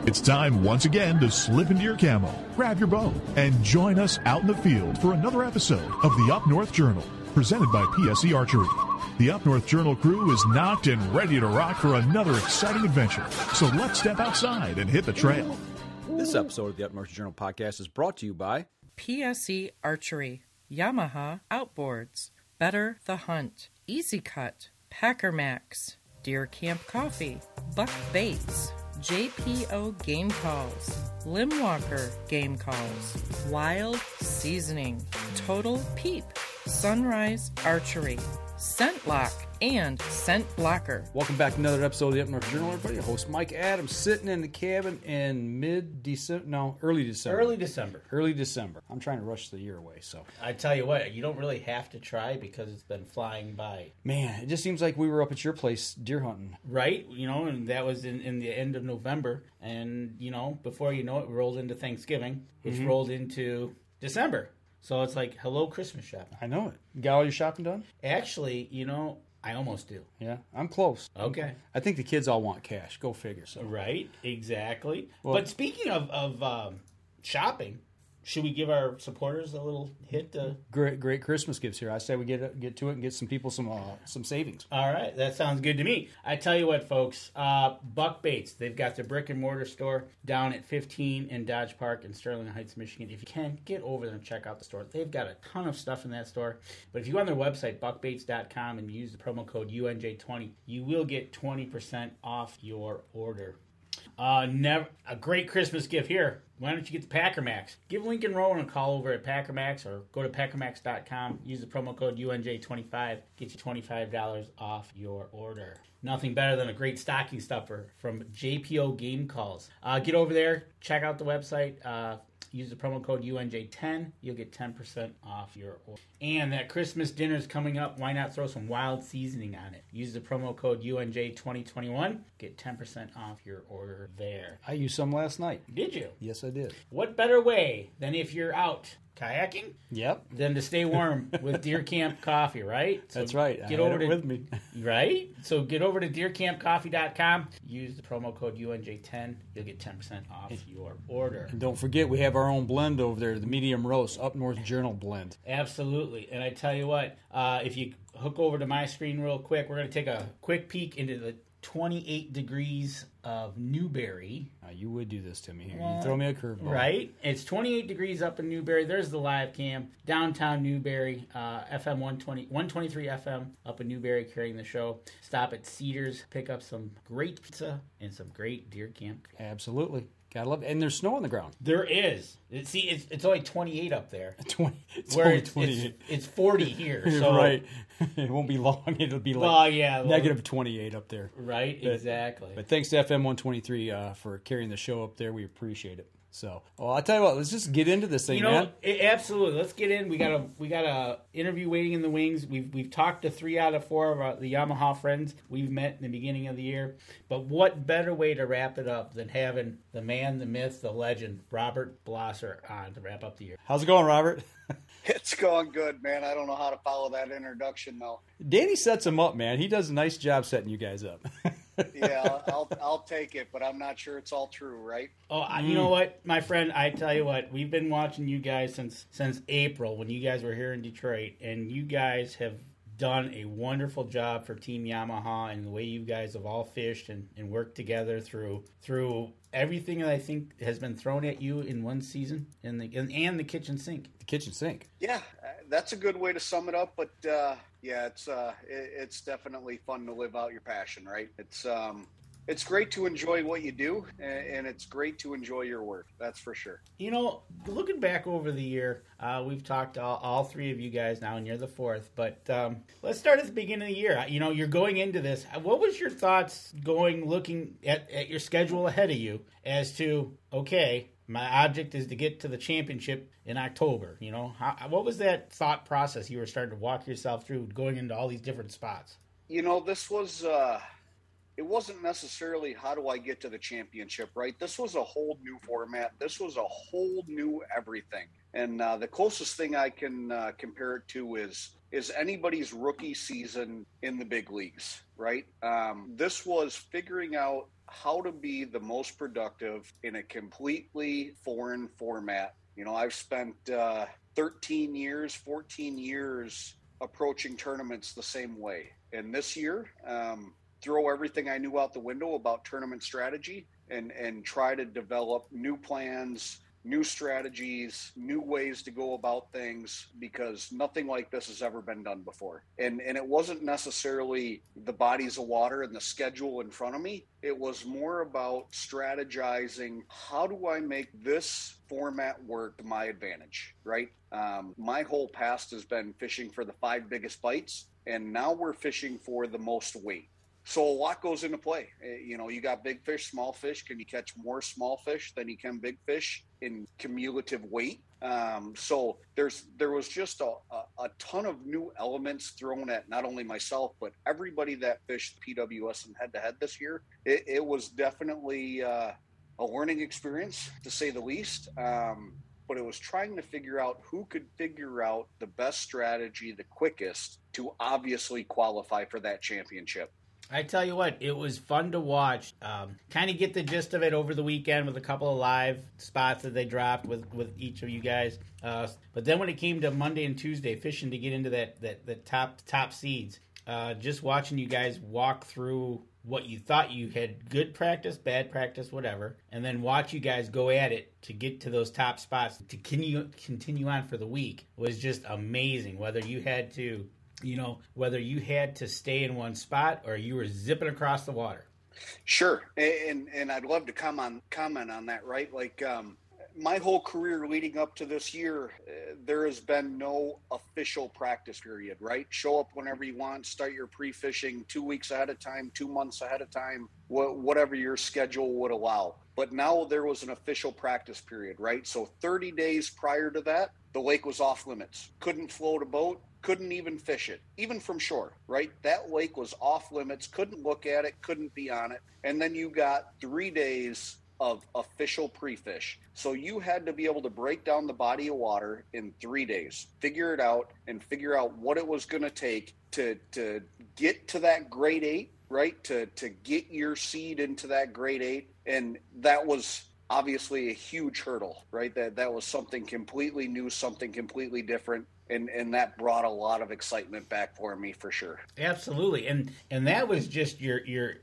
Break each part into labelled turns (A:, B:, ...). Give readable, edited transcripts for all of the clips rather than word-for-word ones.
A: It's time once again to slip into your camo, grab your bow, and join us out in the field for another episode of the Up North Journal, presented by PSE Archery. The Up North Journal crew is knocked and ready to rock for another exciting adventure. So let's step outside and hit the trail.
B: This episode of the Up North Journal podcast is brought to you by
C: PSE Archery, Yamaha Outboards, Better the Hunt, Easy Cut, Packer Max, Deer Camp Coffee, Buck Baits, JPO Game Calls, Limwalker Game Calls, Wild Seasoning, Total Peep, Sunrise Archery, Scent Lock, and Scent Blocker.
B: Welcome back to another episode of the Up North Journal, everybody. Your host Mike Adams, sitting in the cabin in early December. Early December. I'm trying to rush the year away, so.
D: I tell you what, you don't really have to try because it's been flying by.
B: Man, it just seems like we were up at your place deer hunting.
D: Right? And that was in the end of November. And, before you know it, we rolled into Thanksgiving, which rolled into December. So it's like, hello, Christmas shopping.
B: I know it. You got all your shopping done?
D: Actually, I almost do.
B: Yeah, I'm close.
D: Okay.
B: I think the kids all want cash. Go figure. So.
D: Right, exactly.
B: Well,
D: but speaking of shopping, should we give our supporters a little hit?
B: Great Christmas gifts here. I say we get to it and get some people some savings.
D: All right, that sounds good to me. I tell you what, folks, Buck Baits, they've got their brick and mortar store down at 15 in Dodge Park in Sterling Heights, Michigan. If you can, get over there and check out the store. They've got a ton of stuff in that store. But if you go on their website, buckbaits.com, and use the promo code UNJ20, you will get 20% off your order. A great Christmas gift here. Why don't you get the Packer Max? Give Lincoln Rowan a call over at Packer Max or go to packermax.com. Use the promo code UNJ25. Get you $25 off your order. Nothing better than a great stocking stuffer from JPO Game Calls. Get over there. Check out the website. Use the promo code UNJ10. You'll get 10% off your order. And that Christmas dinner is coming up. Why not throw some wild seasoning on it? Use the promo code UNJ2021. Get 10% off your order there.
B: I used some last night.
D: Did you?
B: Yes, I did.
D: What better way than if you're out kayaking?
B: Yep.
D: Than to stay warm with Deer Camp Coffee, right? So
B: that's right.
D: Get over
B: with me.
D: Right? So get over to deercampcoffee.com. Use the promo code UNJ10. You'll get 10% off your order.
B: And don't forget, we have our own blend over there, the medium roast, Up North Journal blend.
D: Absolutely. And I tell you what, if you hook over to my screen real quick, we're going to take a quick peek into the 28 degrees of Newberry.
B: You would do this to me here. You throw me a curveball.
D: Right? It's 28 degrees up in Newberry. There's the live cam. Downtown Newberry, FM 123 FM up in Newberry carrying the show. Stop at Cedars, pick up some great pizza and some great deer camp.
B: Absolutely. Gotta love it. And there's snow on the ground.
D: There is. It's only 28 up there.
B: It's only 28.
D: It's 40 here. So.
B: Right. It won't be long. It'll be like negative 28 up there.
D: Right, exactly.
B: But thanks to FM 123 for carrying the show up there. We appreciate it. So, I'll tell you what. Let's just get into this thing, man.
D: Absolutely. Let's get in. We got a interview waiting in the wings. We've talked to 3 out of 4 of the Yamaha friends we've met in the beginning of the year. But what better way to wrap it up than having the man, the myth, the legend, Robert Blosser on to wrap up the year?
B: How's it going, Robert?
E: It's going good, man. I don't know how to follow that introduction, though.
B: Danny sets him up, man. He does a nice job setting you guys up.
E: Yeah, I'll take it, but I'm not sure it's all true, right?
D: Oh, you know what, my friend? I tell you what, we've been watching you guys since April when you guys were here in Detroit, and you guys have done a wonderful job for Team Yamaha and the way you guys have all fished and worked together through everything that I think has been thrown at you in one season and the kitchen sink.
B: The kitchen sink.
E: Yeah, that's a good way to sum it up. But yeah, it's definitely fun to live out your passion, right? It's great to enjoy what you do, and it's great to enjoy your work. That's for sure.
D: Looking back over the year, we've talked to all 3 of you guys now, and you're the 4th. But let's start at the beginning of the year. You're going into this. What was your thoughts looking at your schedule ahead of you as to, okay, my object is to get to the championship in October? What was that thought process you were starting to walk yourself through going into all these different spots?
E: This was... it wasn't necessarily how do I get to the championship, right? This was a whole new format. This was a whole new everything. And the closest thing I can compare it to is anybody's rookie season in the big leagues, right? This was figuring out how to be the most productive in a completely foreign format. You know, I've spent 13 years, 14 years approaching tournaments the same way. And this year, throw everything I knew out the window about tournament strategy and try to develop new plans, new strategies, new ways to go about things, because nothing like this has ever been done before. And it wasn't necessarily the bodies of water and the schedule in front of me. It was more about strategizing, how do I make this format work to my advantage, right? My whole past has been fishing for the 5 biggest bites, and now we're fishing for the most weight. So a lot goes into play. You know, you got big fish, small fish. Can you catch more small fish than you can big fish in cumulative weight? So there was just a ton of new elements thrown at not only myself, but everybody that fished PWS and head-to-head this year. It was definitely a learning experience, to say the least. But it was trying to figure out who could figure out the best strategy the quickest to obviously qualify for that championship.
D: I tell you what, it was fun to watch. Kind of get the gist of it over the weekend with a couple of live spots that they dropped with each of you guys. But then when it came to Monday and Tuesday, fishing to get into the top seeds, just watching you guys walk through what you thought you had good practice, bad practice, whatever, and then watch you guys go at it to get to those top spots to continue on for the week was just amazing. Whether you had to stay in one spot or you were zipping across the water.
E: Sure. And I'd love to comment on that, right? Like, my whole career leading up to this year, there has been no official practice period, right? Show up whenever you want, start your pre-fishing 2 weeks ahead of time, 2 months ahead of time, whatever your schedule would allow. But now there was an official practice period, right? So 30 days prior to that, the lake was off limits. Couldn't float a boat, couldn't even fish it, even from shore, right? That lake was off limits, couldn't look at it, couldn't be on it. And then you got 3 days of official pre-fish. So you had to be able to break down the body of water in 3 days, figure it out, and figure out what it was going to take to get to that grade 8, right? To get your seed into that grade 8. And that was obviously a huge hurdle, right? That was something completely new, something completely different. And that brought a lot of excitement back for me, for sure.
D: Absolutely. And that was just your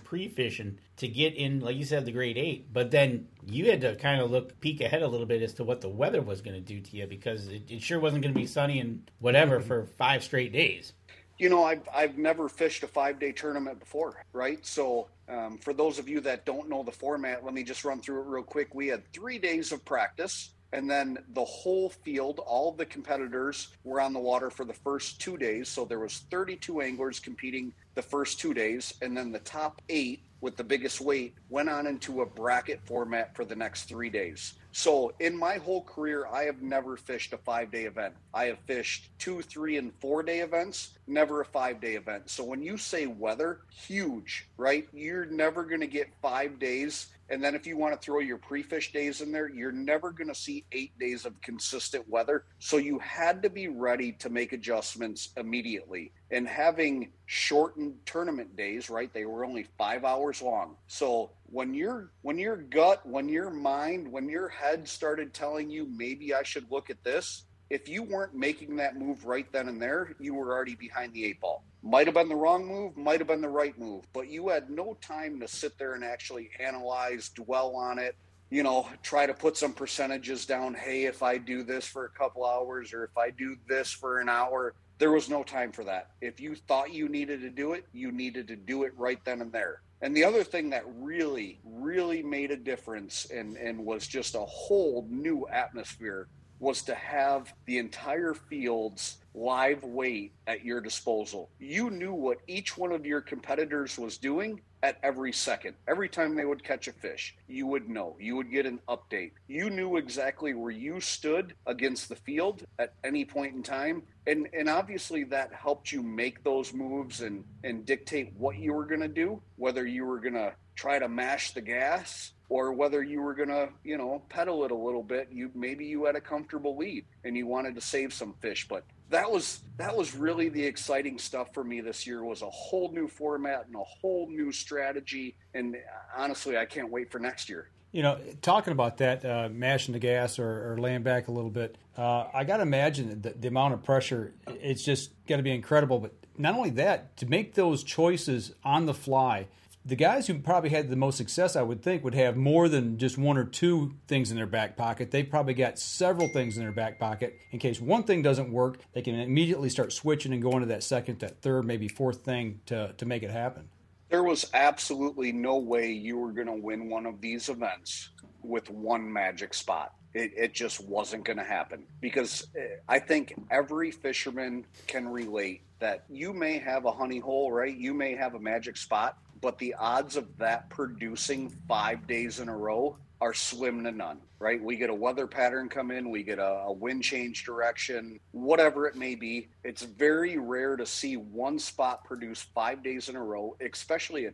D: pre-fishing to get in, like you said, the grade 8. But then you had to kind of peek ahead a little bit as to what the weather was going to do to you, because it sure wasn't going to be sunny and whatever for 5 straight days.
E: You know, I've never fished a 5-day tournament before, right? So for those of you that don't know the format, let me just run through it real quick. We had 3 days of practice. And then the whole field, all of the competitors were on the water for the first 2 days. So there was 32 anglers competing the first 2 days. And then the top 8 with the biggest weight went on into a bracket format for the next 3 days. So in my whole career, I have never fished a 5-day event. I have fished 2, 3, and 4-day events, never a 5-day event. So when you say weather, huge, right? You're never going to get 5 days. And then if you want to throw your pre-fish days in there, you're never going to see 8 days of consistent weather. So you had to be ready to make adjustments immediately. And having shortened tournament days, right? They were only 5 hours long. So when your gut, when your mind, when your head started telling you maybe I should look at this, if you weren't making that move right then and there, you were already behind the 8 ball. Might have been the wrong move, might have been the right move, but you had no time to sit there and actually analyze, dwell on it, you know, try to put some percentages down. Hey, if I do this for a couple hours, or if I do this for an hour, there was no time for that. If you thought you needed to do it, you needed to do it right then and there. And the other thing that really, really made a difference and was just a whole new atmosphere was to have the entire field's live weight at your disposal. You knew what each one of your competitors was doing at every second. Every time they would catch a fish, you would know. You would get an update. You knew exactly where you stood against the field at any point in time. And obviously that helped you make those moves and dictate what you were going to do, whether you were going to try to mash the gas or whether you were going to, pedal it a little bit. Maybe you had a comfortable lead and you wanted to save some fish. But that was really the exciting stuff for me this year, was a whole new format and a whole new strategy. And honestly, I can't wait for next year.
B: Talking about that, mashing the gas or laying back a little bit, I got to imagine that the amount of pressure, it's just got to be incredible. But not only that, to make those choices on the fly, the guys who probably had the most success, I would think, would have more than just one or two things in their back pocket. They probably got several things in their back pocket. In case one thing doesn't work, they can immediately start switching and going to that second, that third, maybe fourth thing to make it happen.
E: There was absolutely no way you were going to win one of these events with one magic spot. It just wasn't going to happen, because I think every fisherman can relate that you may have a honey hole, right? You may have a magic spot, but the odds of that producing 5 days in a row are slim to none, right? We get a weather pattern come in, we get a wind change direction, whatever it may be. It's very rare to see one spot produce 5 days in a row, especially a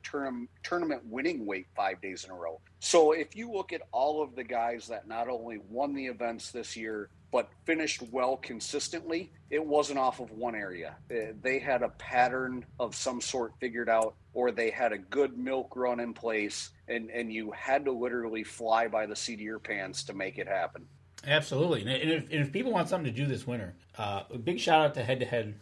E: tournament winning weight 5 days in a row. So if you look at all of the guys that not only won the events this year, but finished well consistently, it wasn't off of one area. They had a pattern of some sort figured out, or they had a good milk run in place, and you had to literally fly by the seat of your pants to make it happen.
D: Absolutely. And if people want something to do this winter, a big shout out to Head to Head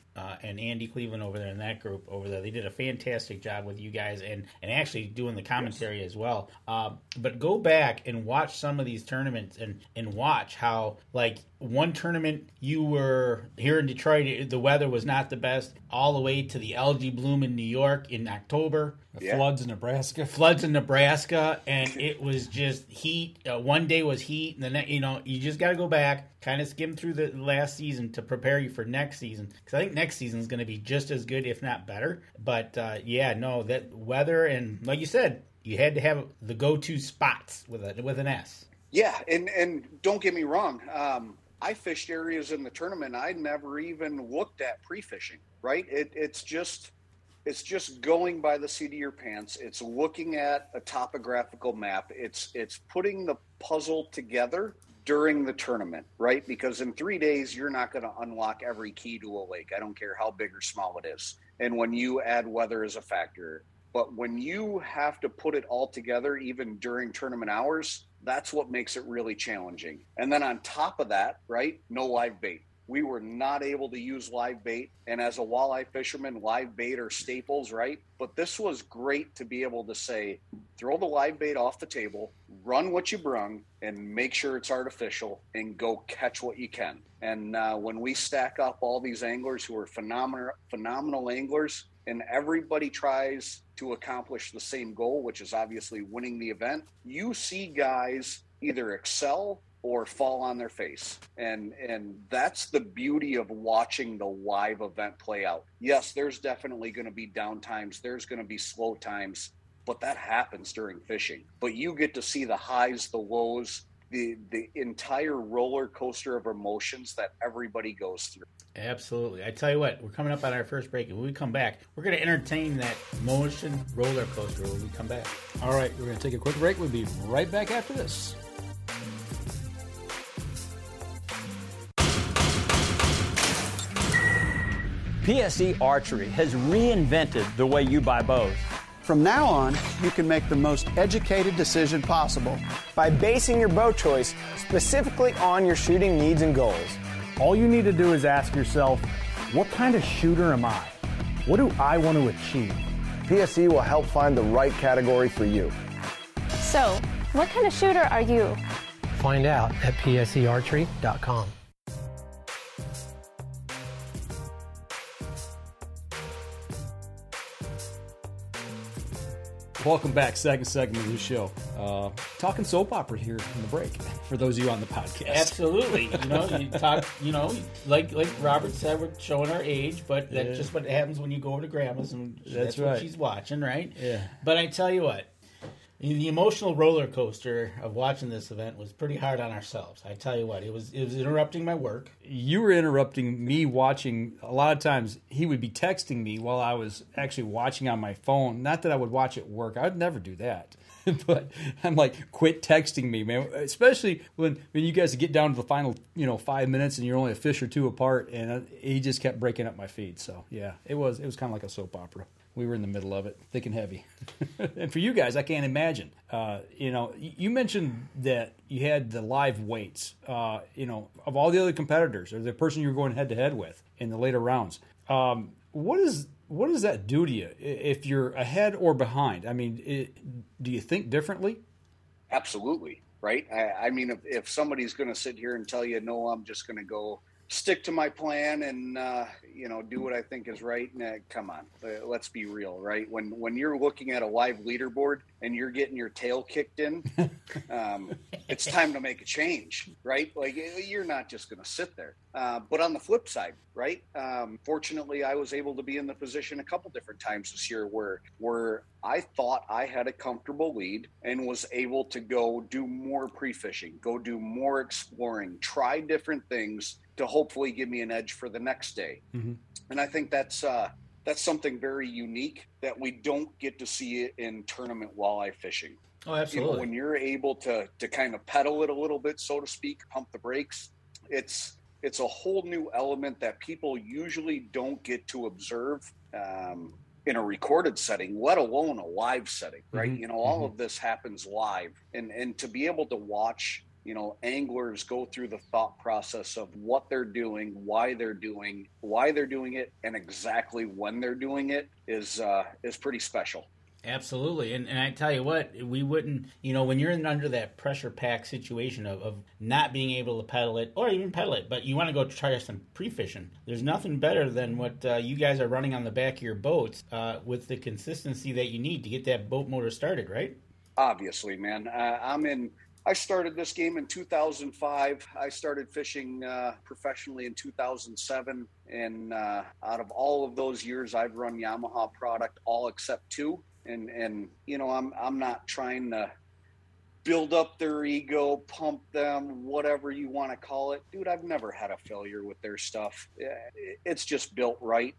D: and Andy Cleveland over there in that group over there. They did a fantastic job with you guys and actually doing the commentary as well. But go back and watch some of these tournaments and watch how, like, one tournament you were here in Detroit, the weather was not the best, all the way to the algae bloom in New York in October.
B: Floods in Nebraska. And it was just heat. One day was heat, and the next, you just got to go back, kind of skim through the last season to prepare you for next season, because I think next season is going to be just as good, if not better. But that weather, and like you said, you had to have the go-to spots with an S.
E: Yeah, and don't get me wrong. I fished areas in the tournament I never even looked at pre-fishing, right? It's just going by the seat of your pants. It's looking at a topographical map. It's putting the puzzle together during the tournament, right? Because in 3 days, you're not going to unlock every key to a lake. I don't care how big or small it is. And when you add weather as a factor, but when you have to put it all together, even during tournament hours, that's what makes it really challenging. And then on top of that, right, no live bait. We were not able to use live bait. And as a walleye fisherman, live bait are staples, right? But this was great to be able to say, throw the live bait off the table, run what you brung, and make sure it's artificial, and go catch what you can. And when we stack up all these anglers who are phenomenal anglers, and everybody tries to accomplish the same goal, which is obviously winning the event, you see guys either excel or fall on their face. And that's the beauty of watching the live event play out. Yes, there's definitely going to be down times. There's going to be slow times, but that happens during fishing. But you get to see the highs, the lows, the entire roller coaster of emotions that everybody goes through.
D: Absolutely. I tell you what, we're coming up on our first break, and when we come back, we're going to entertain that emotion roller coaster when we come back.
B: All right, we're going to take a quick break. We'll be right back after this.
F: PSE Archery has reinvented the way you buy bows.
G: From now on, you can make the most educated decision possible
H: by basing your bow choice specifically on your shooting needs and goals.
I: All you need to do is ask yourself, what kind of shooter am I? What do I want to achieve?
H: PSE will help find the right category for you.
J: So, what kind of shooter are you?
K: Find out at psearchery.com.
B: Welcome back, second segment of the show. Talking soap opera here in the break, for those of you on the podcast.
D: Absolutely. You talk, like Robert said, we're showing our age, but that's just what happens when you go over to Grandma's, and that's what she's watching, right?
B: Yeah.
D: But I tell you what, The emotional roller coaster of watching this event was pretty hard on ourselves. I tell you what, it was interrupting my work.
B: You were interrupting me watching. A lot of times he would be texting me while I was actually watching on my phone. Not that I would watch at work. I would never do that. But I'm like, quit texting me, man. Especially when you guys get down to the final, 5 minutes and you're only a fish or two apart, and he just kept breaking up my feed. So yeah, it was kind of like a soap opera. We were in the middle of it, thick and heavy. And for you guys, I can't imagine. You mentioned that you had the live weights. Of all the other competitors, or the person you were going head to head with in the later rounds. What does that do to you if you're ahead or behind? I mean, do you think differently?
E: Absolutely, right? I mean, if somebody's going to sit here and tell you, no, I'm just going to go stick to my plan and, do what I think is right, come on, let's be real, right? When you're looking at a live leaderboard and you're getting your tail kicked in, it's time to make a change, right? Like, you're not just going to sit there. But on the flip side, right? Fortunately, I was able to be in the position a couple different times this year where I thought I had a comfortable lead and was able to go do more pre-fishing, go do more exploring, try different things to hopefully give me an edge for the next day. Mm-hmm. And I think that's something very unique that we don't get to see it in tournament walleye fishing.
D: Oh, absolutely.
E: When you're able to kind of pedal it a little bit, so to speak, pump the brakes, it's a whole new element that people usually don't get to observe in a recorded setting, let alone a live setting, right? Mm-hmm. All of this happens live. And to be able to watch, anglers go through the thought process of what they're doing, why they're doing it, and exactly when they're doing it is pretty special.
D: Absolutely. And I tell you what, we wouldn't, when you're under that pressure pack situation of not being able to pedal it or even pedal it, but you want to go try some pre-fishing, there's nothing better than what you guys are running on the back of your boats with the consistency that you need to get that boat motor started, right?
E: Obviously, man. I started this game in 2005. I started fishing professionally in 2007. And out of all of those years, I've run Yamaha product all except two. And I'm not trying to build up their ego, pump them, whatever you want to call it. Dude, I've never had a failure with their stuff. It's just built right.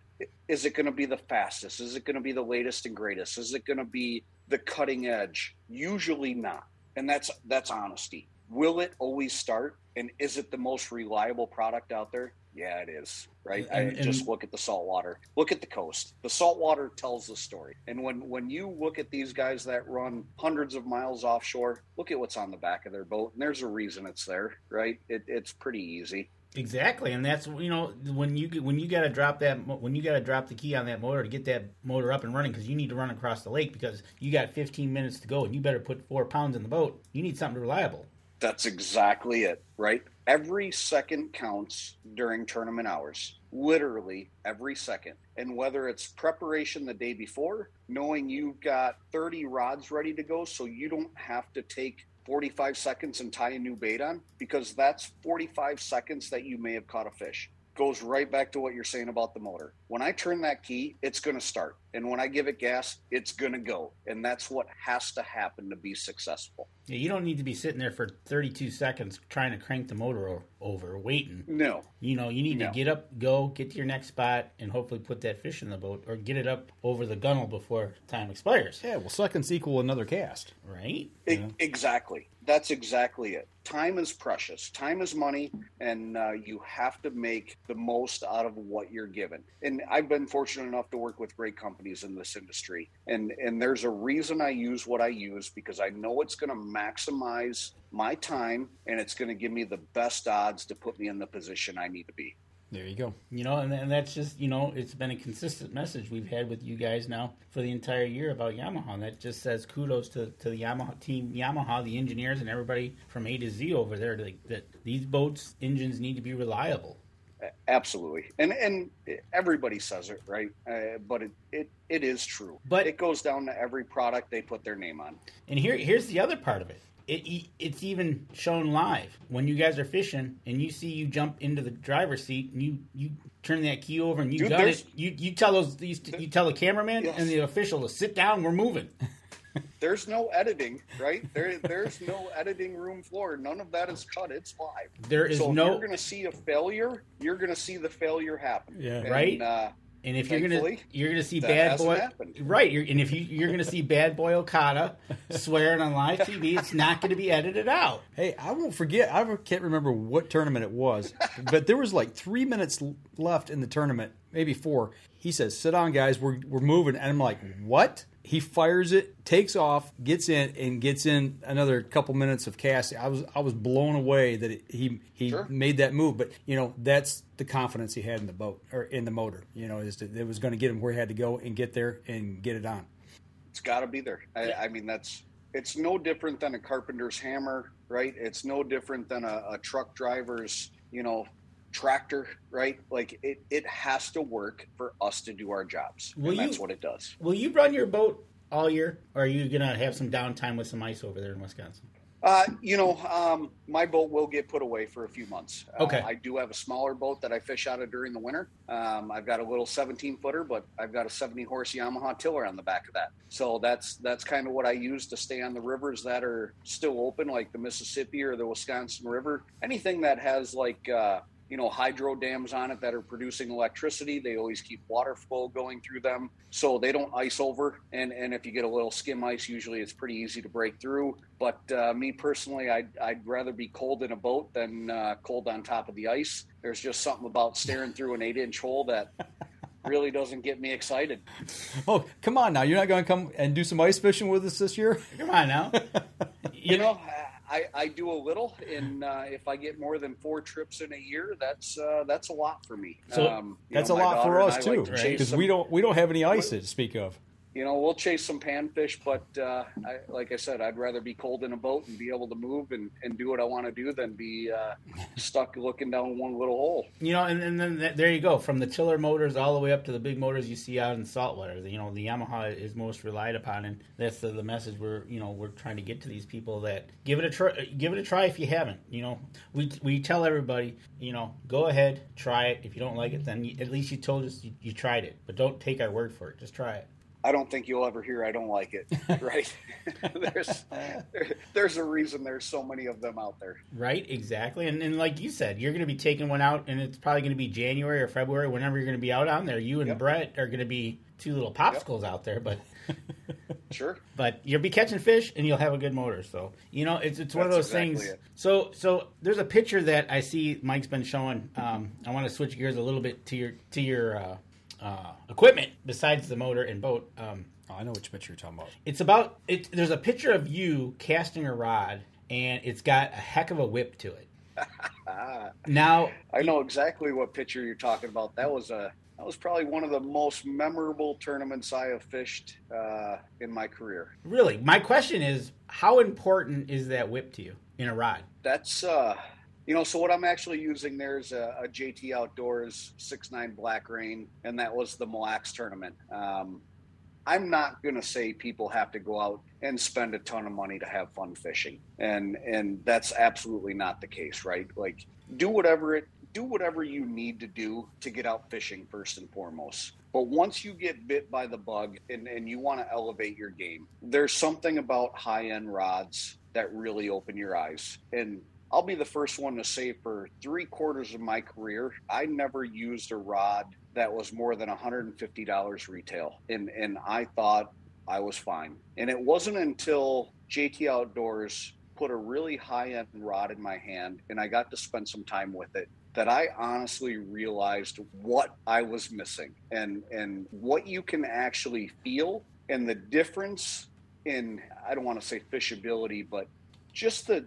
E: Is it going to be the fastest? Is it going to be the latest and greatest? Is it going to be the cutting edge? Usually not. And that's honesty. Will it always start? And is it the most reliable product out there? Yeah, it is, right? Just look at the saltwater. Look at the coast. The saltwater tells the story. And when you look at these guys that run hundreds of miles offshore, look at what's on the back of their boat. And there's a reason it's there, right? It's pretty easy.
D: Exactly, and that's when you got to drop the key on that motor to get that motor up and running, because you need to run across the lake because you got 15 minutes to go and you better put 4 pounds in the boat. You need something reliable.
E: That's exactly it, right? Every second counts during tournament hours, literally every second. And whether it's preparation the day before, knowing you've got 30 rods ready to go so you don't have to take 45 seconds and tie a new bait on, because that's 45 seconds that you may have caught a fish. Goes right back to what you're saying about the motor. When I turn that key, it's going to start. And when I give it gas, it's going to go. And that's what has to happen to be successful.
D: Yeah, you don't need to be sitting there for 32 seconds trying to crank the motor over, waiting.
E: No.
D: You need to get up, go, get to your next spot, and hopefully put that fish in the boat or get it up over the gunnel before time expires.
B: Yeah, well, seconds equal another cast.
D: Right?
E: Exactly. That's exactly it. Time is precious. Time is money, and you have to make the most out of what you're given. And I've been fortunate enough to work with great companies in this industry. And there's a reason I use what I use, because I know it's going to maximize my time, and it's going to give me the best odds to put me in the position I need to be.
B: There you go.
D: And that's just, it's been a consistent message we've had with you guys now for the entire year about Yamaha. And that just says kudos to the Yamaha team, Yamaha, the engineers, and everybody from A to Z over there, that these boats' engines need to be reliable.
E: Absolutely. And everybody says it, right? But it is true.
D: But
E: it goes down to every product they put their name on.
D: And here's the other part of it. It's even shown live when you guys are fishing and you see you jump into the driver's seat and you turn that key over and you got it. You tell the cameraman and the official to sit down. We're moving.
E: There's no editing, right? There's no editing room floor. None of that is cut. It's live.
D: There is
E: so if
D: no.
E: you're going to see a failure, you're going to see the failure happen.
B: Yeah.
D: Right. And if you're gonna see Bad Boy,
E: happened.
D: right? And if you're gonna see Bad Boy Okada swearing on live TV, it's not gonna be edited out.
B: Hey, I won't forget. I can't remember what tournament it was, but there was like 3 minutes left in the tournament, maybe 4. He says, "Sit down, guys. We're moving." And I'm like, "What?" He fires it, takes off, gets in another couple minutes of casting. I was blown away that he
E: Sure.
B: made that move. But that's the confidence he had in the boat or in the motor. It was going to get him where he had to go and get there and get it on.
E: It's got to be there. I mean, it's no different than a carpenter's hammer, right? It's no different than a truck driver's, tractor, right? Like it has to work for us to do our jobs. That's what it does.
D: Will you run your boat all year, or are you gonna have some downtime with some ice over there in Wisconsin?
E: My boat will get put away for a few months.
D: Okay.
E: I do have a smaller boat that I fish out of during the winter. I've got a little 17-footer, but I've got a 70-horse Yamaha tiller on the back of that. So that's kind of what I use to stay on the rivers that are still open, like the Mississippi or the Wisconsin River. Anything that has hydro dams on it that are producing electricity, they always keep water flow going through them so they don't ice over. And if you get a little skim ice, usually it's pretty easy to break through. But me personally, I'd rather be cold in a boat than cold on top of the ice. There's just something about staring through an 8-inch hole that really doesn't get me excited.
B: Oh, come on now. You're not going to come and do some ice fishing with us this year?
D: Come on now.
E: I do a little, and if I get more than 4 trips in a year, that's a lot for me.
B: So that's a lot for us too, because we don't have any ice to speak of.
E: We'll chase some panfish, but like I said, I'd rather be cold in a boat and be able to move and do what I want to do than be stuck looking down one little hole.
D: And then there you go. From the tiller motors all the way up to the big motors you see out in saltwater. The Yamaha is most relied upon, and that's the message we're trying to get to these people, that give it a try. Give it a try if you haven't. We tell everybody, go ahead, try it. If you don't like it, then at least you told us you tried it. But don't take our word for it. Just try it.
E: I don't think you'll ever hear I don't like it, right? There's a reason there's so many of them out there.
D: Right, exactly. And like you said, you're going to be taking one out, and it's probably going to be January or February, whenever you're going to be out on there. You and Brett are going to be 2 little popsicles out there, but
E: sure.
D: But you'll be catching fish, and you'll have a good motor. So, it's one of those things.
E: It.
D: So there's a picture that I see Mike's been showing. I want to switch gears a little bit to your equipment besides the motor and boat.
B: I know which picture you're talking about.
D: It's about it. There's a picture of you casting a rod, and it's got a heck of a whip to it. Now
E: I know exactly what picture you're talking about. That was probably one of the most memorable tournaments I have fished in my career.
D: Really, my question is, how important is that whip to you in a rod?
E: That's so what I'm actually using there is a JT Outdoors 6.9 Black Rain, and that was the Mille Lacs tournament. I'm not going to say people have to go out and spend a ton of money to have fun fishing, and that's absolutely not the case, right? Like, do whatever you need to do to get out fishing first and foremost. But once you get bit by the bug and you want to elevate your game, there's something about high-end rods that really open your eyes. And I'll be the first one to say, for 3/4 of my career, I never used a rod that was more than $150 retail. And I thought I was fine. And it wasn't until JT Outdoors put a really high-end rod in my hand and I got to spend some time with it that I honestly realized what I was missing and what you can actually feel, and the difference in, I don't want to say fishability, but just the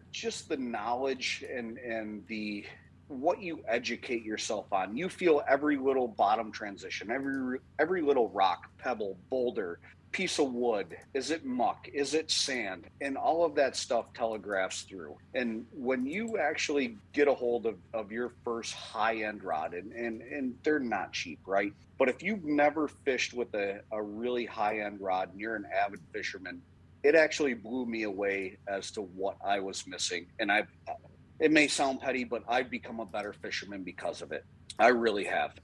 E: knowledge and the what you educate yourself on. You feel every little bottom transition, every little rock, pebble, boulder, piece of wood. Is it muck? Is it sand? And all of that stuff telegraphs through. And when you actually get a hold of your first high-end rod, and they're not cheap, right? But if you've never fished with a really high-end rod and you're an avid fisherman, it actually blew me away as to what I was missing. And it may sound petty, but I've become a better fisherman because of it. I really have.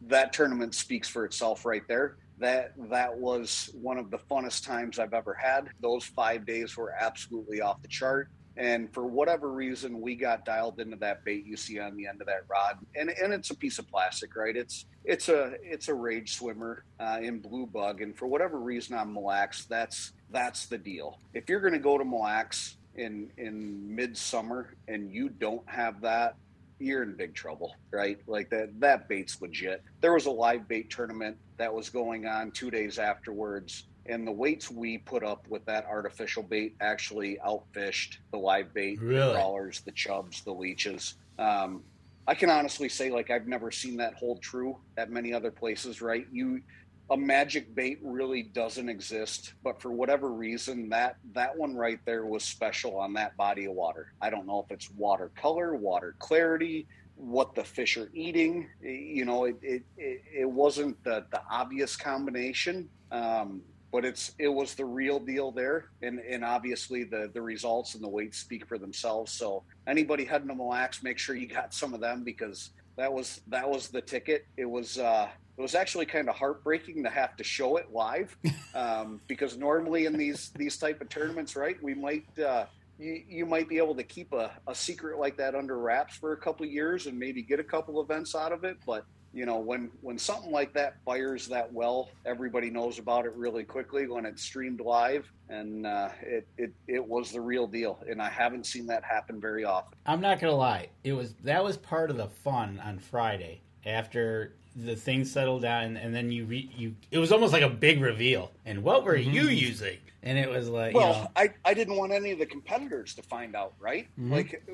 E: That tournament speaks for itself right there. that was one of the funnest times I've ever had. Those 5 days were absolutely off the chart. And for whatever reason, we got dialed into that bait you see on the end of that rod, and it's a piece of plastic, right? It's a rage swimmer in blue bug, and for whatever reason on Mille Lacs, that's the deal. If you're going to go to Mille Lacs in midsummer and you don't have that, you're in big trouble, right? Like that bait's legit. There was a live bait tournament that was going on 2 days afterwards. And the weights we put up with that artificial bait actually outfished the live bait, the crawlers, the chubs, the leeches. I can honestly say, like, I've never seen that hold true at many other places, right? A magic bait really doesn't exist, but for whatever reason, that one right there was special on that body of water. I don't know if it's water color, water clarity, what the fish are eating. You know, it wasn't the obvious combination. But it was the real deal there, and obviously the results and the weights speak for themselves. So anybody heading to Mille Lacs, make sure you got some of them, because that was the ticket. It was actually kind of heartbreaking to have to show it live, because normally in these type of tournaments, right, we might you might be able to keep a secret like that under wraps for a couple of years and maybe get a couple events out of it, but you know, when something like that fires that well, everybody knows about it really quickly when it's streamed live, and it was the real deal. And I haven't seen that happen very often.
D: I'm not gonna lie, that was part of the fun on Friday after the thing settled down, and then it was almost like a big reveal. And what were you using? And it was like,
E: well, I didn't want any of the competitors to find out, right? Mm-hmm. Like,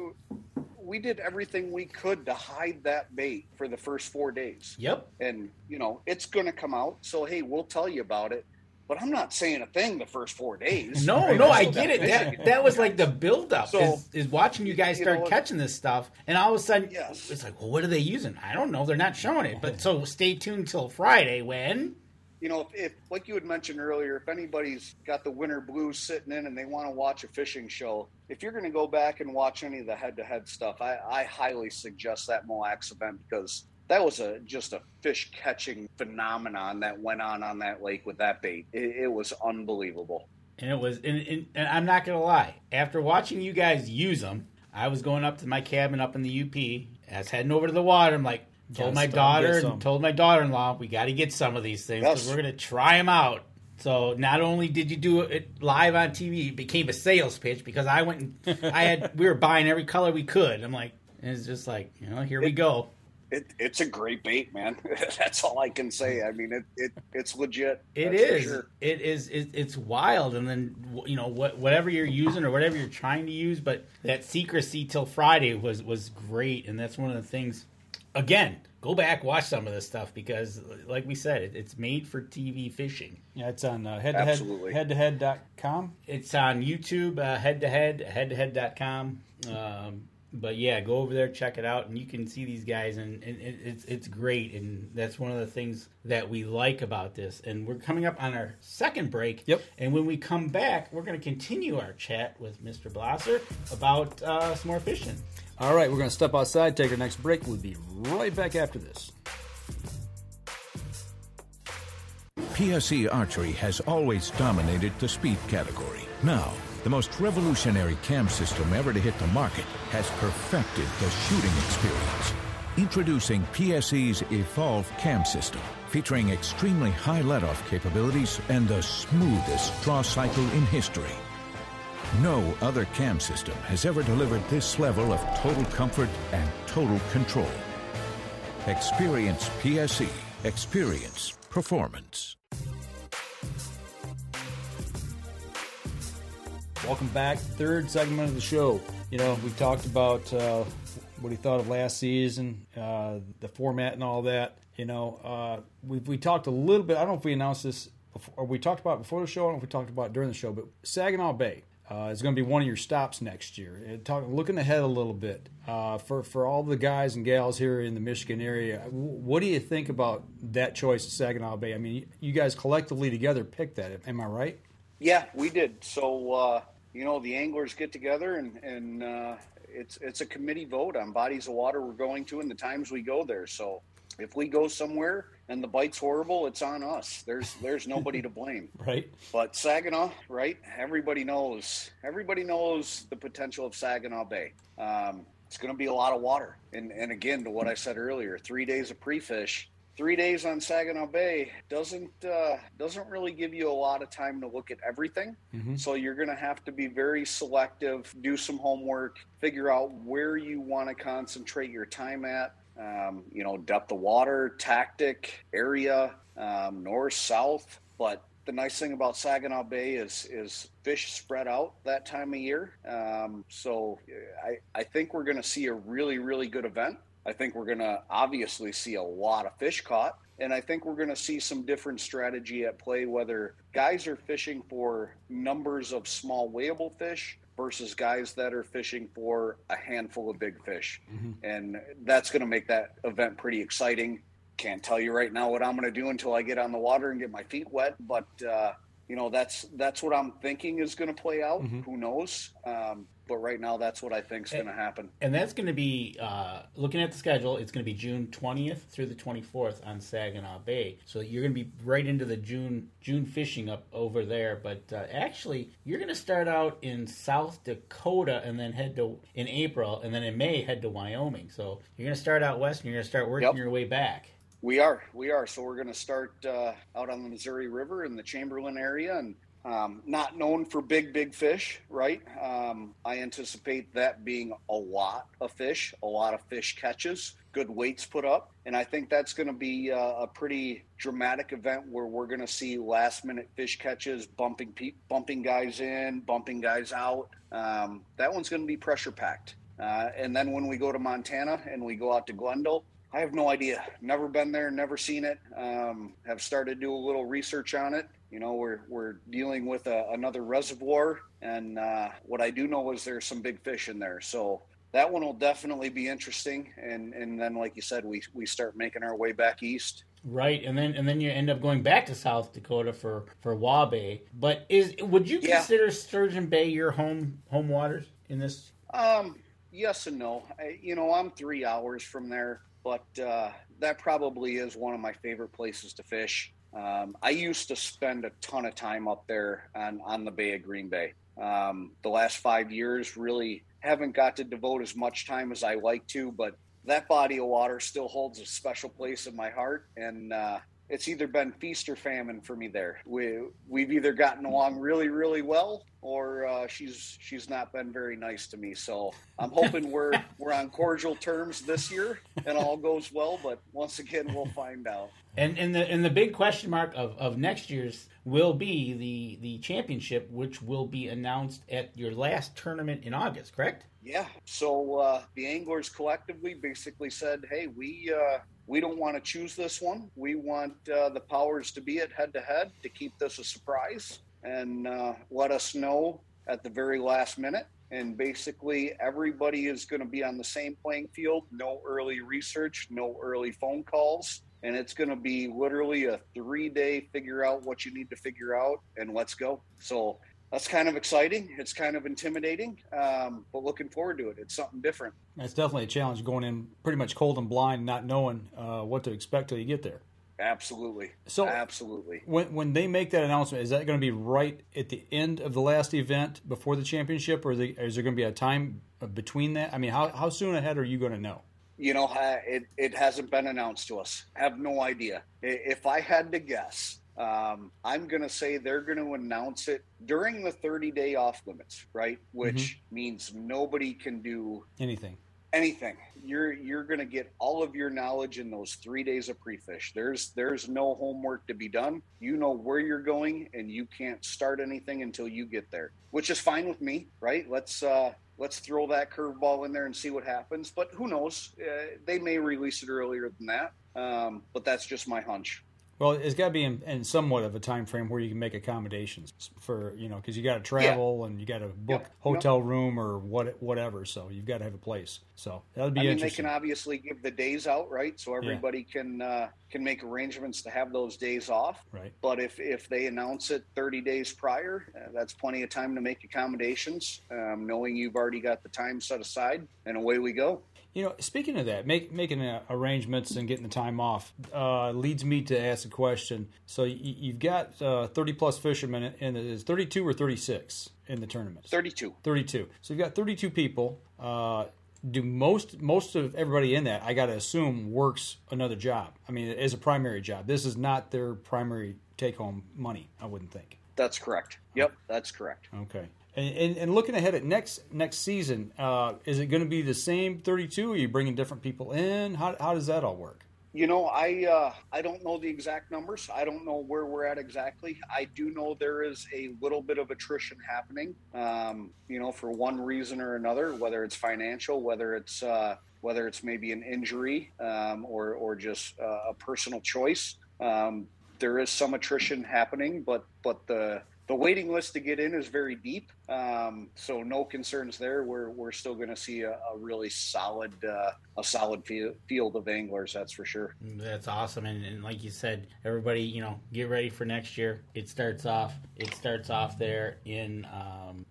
E: we did everything we could to hide that bait for the first 4 days.
D: Yep.
E: And, you know, it's going to come out. So, hey, we'll tell you about it. But I'm not saying a thing the first 4 days.
D: No,
E: right?
D: I get it. That was like the buildup, is watching you guys start catching this stuff. And all of a sudden, it's like, well, what are they using? I don't know. They're not showing it. But so stay tuned till Friday when...
E: You know, if like you had mentioned earlier, if anybody's got the winter blues sitting in and they want to watch a fishing show, if you're going to go back and watch any of the head-to-head stuff, I highly suggest that Mille Lacs event, because that was just a fish-catching phenomenon that went on that lake with that bait. It was unbelievable.
D: And it was, and I'm not going to lie, after watching you guys use them, I was going up to my cabin up in the UP. I was heading over to the water. I'm like, told my daughter-in-law, we we get some of these things because we're going to try them out. So not only did you do it live on TV, it became a sales pitch, because I went and we were buying every color we could. I'm like, and it's just like, you know, here we go.
E: It's a great bait, man. That's all I can say. I mean, it's legit.
D: It is. Sure. It is. It's wild. And then, you know, whatever you're using or whatever you're trying to use, but that secrecy till Friday was great. And that's one of the things. Again, go back, watch some of this stuff, because, like we said, it's made for TV fishing.
B: Yeah, it's on head-to-head.com.
D: It's on YouTube, head-to-head.com. But yeah, go over there, check it out, and you can see these guys, and it's great. And that's one of the things that we like about this. And we're coming up on our second break.
B: Yep.
D: And when we come back, we're going to continue our chat with Mr. Blosser about some more fishing.
B: All right, we're going to step outside, take our next break. We'll be right back after this.
L: PSE Archery has always dominated the speed category. Now, the most revolutionary cam system ever to hit the market has perfected the shooting experience. Introducing PSE's Evolve Cam System, featuring extremely high let-off capabilities and the smoothest draw cycle in history. No other cam system has ever delivered this level of total comfort and total control. Experience PSE. Experience performance.
B: Welcome back. Third segment of the show. You know, we talked about what he thought of last season, the format and all that. You know, we talked a little bit. I don't know if we announced this, or we talked about it before the show. I don't know if we talked about it during the show, but Saginaw Bay is going to be one of your stops next year. Looking ahead a little bit, for all the guys and gals here in the Michigan area, what do you think about that choice of Saginaw Bay? I mean, you guys collectively together picked that. Am I right?
E: Yeah, we did. So, you know, the anglers get together and it's a committee vote on bodies of water we're going to and the times we go there. So if we go somewhere and the bite's horrible, it's on us. There's nobody to blame.
B: Right.
E: But Saginaw, right? Everybody knows the potential of Saginaw Bay. It's going to be a lot of water. And again, to what I said earlier, 3 days of pre-fish, 3 days on Saginaw Bay doesn't really give you a lot of time to look at everything. Mm-hmm. So you're going to have to be very selective, do some homework, figure out where you want to concentrate your time at. Depth of water, tactic, area, north, south. But the nice thing about Saginaw Bay is fish spread out that time of year. So I think we're going to see a really, really good event. I think we're going to obviously see a lot of fish caught. And I think we're going to see some different strategy at play, whether guys are fishing for numbers of small weighable fish versus guys that are fishing for a handful of big fish. Mm-hmm. And that's going to make that event pretty exciting. Can't tell you right now what I'm going to do until I get on the water and get my feet wet. But, that's what I'm thinking is going to play out. Mm-hmm. Who knows? But right now, that's what I think is going to happen.
D: And that's going to be, looking at the schedule, it's going to be June 20th through the 24th on Saginaw Bay. So you're going to be right into the June fishing up over there. But actually, you're going to start out in South Dakota and then head to, in April, and then in May, head to Wyoming. So you're going to start out west and you're going to start working your way back.
E: We are. So we're going to start out on the Missouri River in the Chamberlain area, and not known for big fish, right? I anticipate that being a lot of fish catches, good weights put up. And I think that's going to be a pretty dramatic event where we're going to see last minute fish catches, bumping guys in, bumping guys out. That one's going to be pressure packed. And then when we go to Montana and we go out to Glendale, I have no idea. Never been there, never seen it. Have started to do a little research on it. We're dealing with another reservoir, and what I do know is there's some big fish in there. So that one will definitely be interesting. And then, like you said, we start making our way back east.
D: Right, and then you end up going back to South Dakota for Waubay. But would you consider Sturgeon Bay your home waters in this?
E: Yes and no. I'm 3 hours from there. But that probably is one of my favorite places to fish. I used to spend a ton of time up there on the Bay of Green Bay. The last 5 years really haven't got to devote as much time as I like to, but that body of water still holds a special place in my heart. And it's either been feast or famine for me there. We've either gotten along really, really well, or she's not been very nice to me. So I'm hoping we're on cordial terms this year and all goes well. But once again, we'll find out.
D: And the big question mark of next year's will be the championship, which will be announced at your last tournament in August, correct?
E: Yeah. So the anglers collectively basically said, hey, we don't want to choose this one. We want the powers to be at head-to-head to keep this a surprise and let us know at the very last minute. And basically, everybody is going to be on the same playing field. No early research, no early phone calls. And it's going to be literally a 3-day figure out what you need to figure out, and let's go. So that's kind of exciting. It's kind of intimidating, but looking forward to it. It's something different.
B: That's definitely a challenge, going in pretty much cold and blind, not knowing what to expect till you get there.
E: Absolutely.
B: So
E: absolutely.
B: When they make that announcement, is that going to be right at the end of the last event before the championship, or is there going to be a time between that? I mean, how soon ahead are you going to know?
E: It hasn't been announced to us. I have no idea. If I had to guess, I'm going to say they're going to announce it during the 30-day off limits, right? Which means nobody can do
B: anything.
E: You're going to get all of your knowledge in those 3 days of pre-fish. There's no homework to be done. You know where you're going, and you can't start anything until you get there, which is fine with me, right? Let's throw that curveball in there and see what happens. But who knows? They may release it earlier than that. But that's just my hunch.
B: Well, it's got to be in somewhat of a time frame where you can make accommodations for, because you got to travel and you got to book hotel room or whatever. So you've got to have a place. So that'll be interesting.
E: They can obviously give the days out, right? So everybody can make arrangements to have those days off.
B: Right.
E: But if they announce it 30 days prior, that's plenty of time to make accommodations, knowing you've already got the time set aside, and away we go.
B: Speaking of that, making arrangements and getting the time off leads me to ask a question. So you've got 30-plus fishermen, and it is 32 or 36 in the tournament?
E: 32.
B: 32. So you've got 32 people. Do most of everybody in that, I got to assume, works another job? I mean, as a primary job. This is not their primary take-home money, I wouldn't think.
E: That's correct. Yep, that's correct.
B: Okay. And looking ahead at next season, is it going to be the same 32? Or are you bringing different people in? How does that all work?
E: I don't know the exact numbers. I don't know where we're at exactly. I do know there is a little bit of attrition happening, for one reason or another, whether it's financial, whether it's maybe an injury or just a personal choice. There is some attrition happening, but the waiting list to get in is very deep, so no concerns there. We're still going to see a really solid field of anglers, that's for sure.
D: That's awesome, and like you said, everybody, get ready for next year. It starts off there in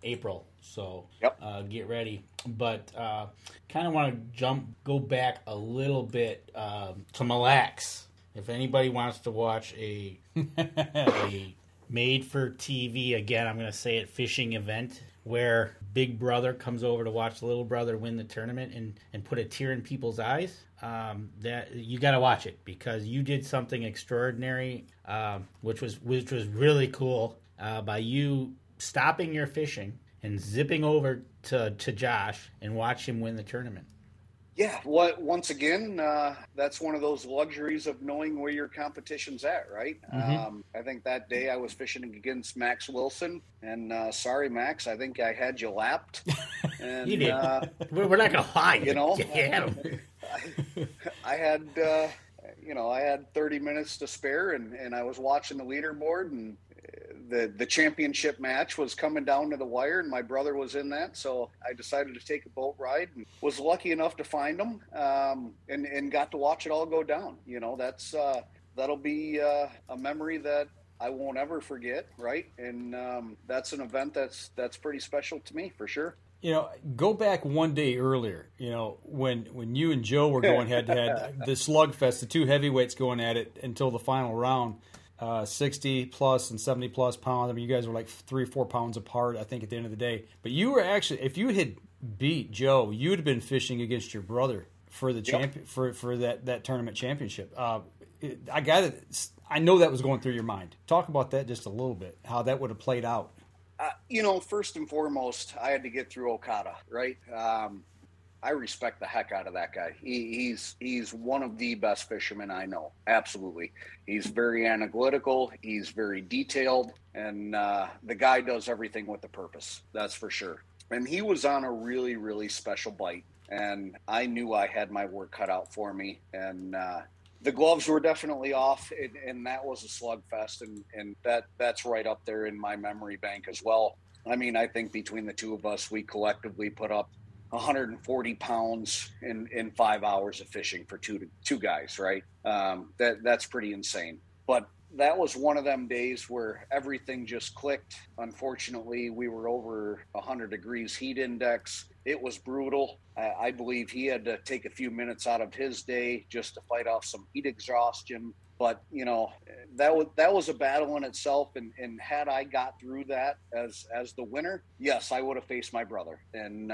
D: April, so
E: yep.
D: Get ready. But kind of want to go back a little bit to Mille Lacs. If anybody wants to watch a made-for-TV, again, I'm going to say it, fishing event where big brother comes over to watch the little brother win the tournament and put a tear in people's eyes, that you got to watch it, because you did something extraordinary, which was really cool, by you stopping your fishing and zipping over to Josh and watch him win the tournament.
E: Yeah, once again, that's one of those luxuries of knowing where your competition's at, right?
D: Mm-hmm.
E: I think that day I was fishing against Max Wilson, and sorry, Max, I think I had you lapped. And,
D: you did. We're not going to lie.
E: You had him. I had 30 minutes to spare, and I was watching the leaderboard, and the championship match was coming down to the wire, and my brother was in that, so I decided to take a boat ride and was lucky enough to find him, and got to watch it all go down. That'll be a memory that I won't ever forget, right? And that's an event that's pretty special to me, for sure.
B: Go back one day earlier, when you and Joe were going head-to-head, the slugfest, the two heavyweights going at it until the final round. 60 plus and 70 plus pounds. I mean, you guys were like 3 or 4 pounds apart, I think, at the end of the day. But you were actually, if you had beat Joe, you'd have been fishing against your brother for the for that tournament championship. I know that was going through your mind. Talk about that just a little bit, how that would have played out.
E: First and foremost, I had to get through Okada, right? I respect the heck out of that guy. He's one of the best fishermen I know. Absolutely. He's very analytical. He's very detailed. And the guy does everything with a purpose. That's for sure. And he was on a really, really special bite. And I knew I had my work cut out for me. And the gloves were definitely off. And that was a slugfest. And that's right up there in my memory bank as well. I mean, I think between the two of us, we collectively put up 140 pounds in 5 hours of fishing for two guys, right? That's pretty insane. But that was one of them days where everything just clicked. Unfortunately, we were over 100 degrees heat index. It was brutal. I believe he had to take a few minutes out of his day just to fight off some heat exhaustion. But, that was a battle in itself. And had I got through that as the winner, yes, I would have faced my brother. And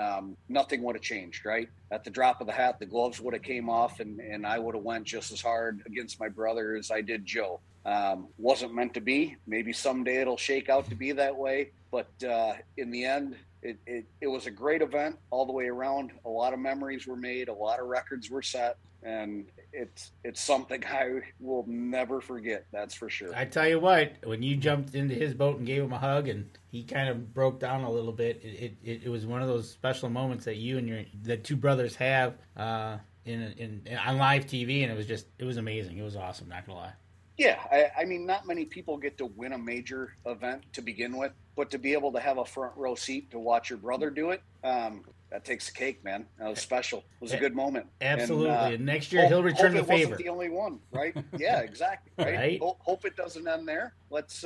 E: nothing would have changed, right? At the drop of the hat, the gloves would have came off, and I would have went just as hard against my brother as I did Joe. Wasn't meant to be. Maybe someday it'll shake out to be that way. But in the end, it was a great event all the way around. A lot of memories were made. A lot of records were set. And it's something I will never forget. That's for sure.
D: I tell you what, when you jumped into his boat and gave him a hug, and he kind of broke down a little bit, it was one of those special moments that you and the two brothers have on live TV, and it was amazing. It was awesome. Not gonna lie.
E: Yeah, I mean, not many people get to win a major event to begin with, but to be able to have a front row seat to watch your brother do it, that takes the cake, man. That was special. It was a good moment.
D: Absolutely. And next year he'll return the favor.
E: Hope it wasn't the only one, right? Yeah, exactly. Right. Hope it doesn't end there. Let's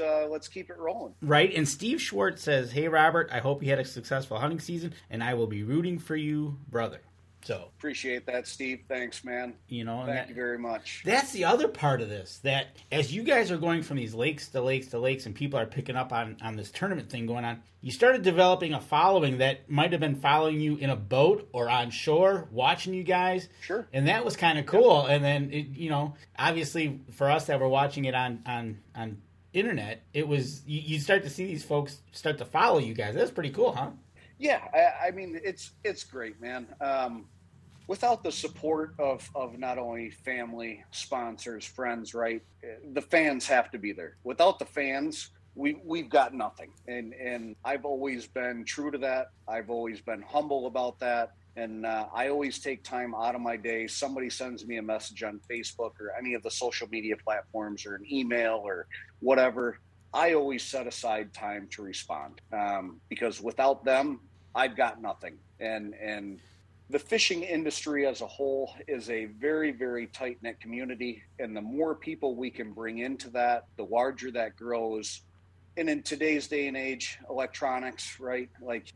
E: keep it rolling.
D: Right. And Steve Schwartz says, "Hey Robert, I hope you had a successful hunting season, and I will be rooting for you, brother." So
E: appreciate that, Steve. Thanks, man.
D: Thank
E: you very much.
D: That's the other part of this, that as you guys are going from these lakes to lakes to lakes and people are picking up on this tournament thing going on, you started developing a following that might have been following you in a boat or on shore, watching you guys.
E: Sure.
D: And that was kind of cool. And then, obviously for us that were watching it on internet, it was, you start to see these folks start to follow you guys. That's pretty cool, huh?
E: Yeah, I mean, it's great, man. Without the support of not only family, sponsors, friends, right? The fans have to be there. Without the fans, we've got nothing. And I've always been true to that. I've always been humble about that. And I always take time out of my day. Somebody sends me a message on Facebook or any of the social media platforms or an email or whatever. I always set aside time to respond because without them, I've got nothing. And the fishing industry as a whole is a very, very tight-knit community. And the more people we can bring into that, the larger that grows. And in today's day and age, electronics, right? Like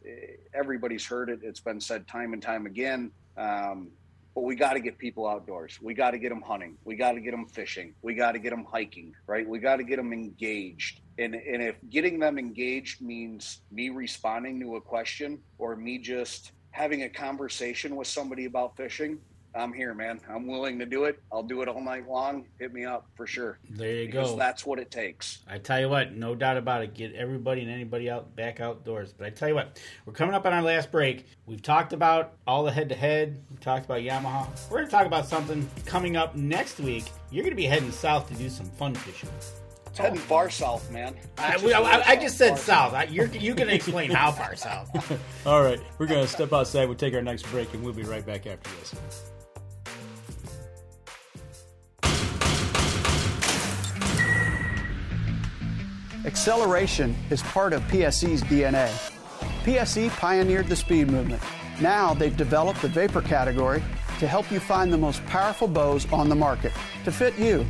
E: everybody's heard it. It's been said time and time again. But we got to get people outdoors. We got to get them hunting. We got to get them fishing. We got to get them hiking, right? We got to get them engaged. And if getting them engaged means me responding to a question or me just having a conversation with somebody about fishing, I'm here, man. I'm willing to do it. I'll do it all night long. Hit me up for sure.
D: There you
E: because
D: go.
E: That's what it takes.
D: I tell you what, no doubt about it. Get everybody and anybody back outdoors. But I tell you what, we're coming up on our last break. We've talked about all the head-to-head. We talked about Yamaha. We're going to talk about something coming up next week. You're going to be heading south to do some fun fishing.
E: It's heading far south, man.
D: I just said south. You're going to explain how far south.
B: All right. We're going to step outside. We'll take our next break, and we'll be right back after this.
G: Acceleration is part of PSE's DNA. PSE pioneered the speed movement. Now they've developed the vapor category to help you find the most powerful bows on the market to fit you.